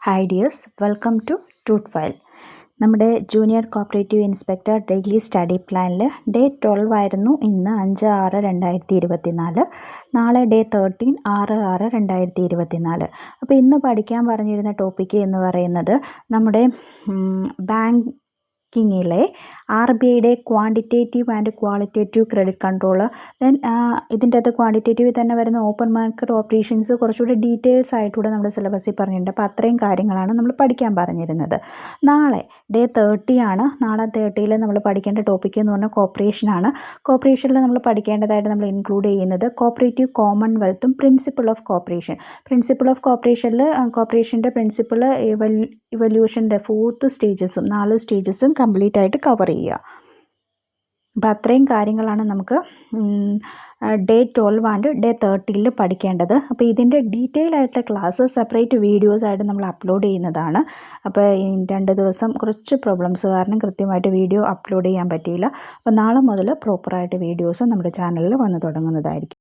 Hi dears, welcome to Tooth File. നമ്മുടെ junior cooperative inspector daily study പ്ലാനിൽ day 12 ആയിരുന്നു ഇന്ന് 5/6/2024. നാളെ ഡേ 13 6/6/2024. അപ്പോൾ ഇന്ന് പഠിക്കാൻ പറഞ്ഞിരുന്ന ടോപ്പിക്ക് എന്ന് പറയുന്നത് നമ്മുടെ ബാങ്കിങ്ങിലെ RBIയുടെ quantitative and qualitative credit control. Then ഇതിൻ്റെ അകത്ത് ക്വാണ്ടിറ്റേറ്റീവ് തന്നെ വരുന്ന ഓപ്പൺ മാർക്കറ്റ് ഓപ്പറേഷൻസ് കുറച്ചുകൂടി ഡീറ്റെയിൽസ് ആയിട്ടൂടെ നമ്മുടെ സിലബസിൽ പറഞ്ഞിട്ടുണ്ട്. അപ്പോൾ അത്രയും കാര്യങ്ങളാണ് നമ്മൾ പഠിക്കാൻ പറഞ്ഞിരുന്നത്. നാളെ ഡേ 30 ആണ്. നാളെ 30ൽ നമ്മൾ പഠിക്കേണ്ട ടോപ്പിക്ക് എന്ന് പറഞ്ഞാൽ കോപ്പറേഷനാണ്. കോപ്പറേഷനിൽ നമ്മൾ പഠിക്കേണ്ടതായിട്ട് നമ്മൾ ഇൻക്ലൂഡ് ചെയ്യുന്നത് കോപ്പറേറ്റീവ് കോമൺവെൽത്തും principle of cooperation. Principle of കോപ്പറേഷനിൽ കോപ്പറേഷൻ്റെ പ്രിൻസിപ്പിൾ ഇവല്യൂഷൻ്റെ 4 സ്റ്റേജസും 4 സ്റ്റേജസും കംപ്ലീറ്റ് ആയിട്ട് കവർ ചെയ്യുക. അപ്പോൾ അത്രയും കാര്യങ്ങളാണ് നമുക്ക് ഡേ 12 ആൻഡ് ഡേ 30ൽ പഠിക്കേണ്ടത്. അപ്പോൾ ഇതിൻ്റെ ഡീറ്റെയിൽ ആയിട്ടുള്ള ക്ലാസ് സെപ്പറേറ്റ് വീഡിയോസ് ആയിട്ട് നമ്മൾ അപ്ലോഡ് ചെയ്യുന്നതാണ്. അപ്പോൾ ഈ 2 ദിവസം കുറച്ച് പ്രോബ്ലംസ് കാരണം കൃത്യമായിട്ട് വീഡിയോ അപ്ലോഡ് ചെയ്യാൻ പറ്റിയില്ല. അപ്പോൾ നാളെ മുതൽ പ്രോപ്പറായിട്ട് വീഡിയോസ് നമ്മുടെ ചാനലിൽ വന്നു തുടങ്ങുന്നതായിരിക്കും.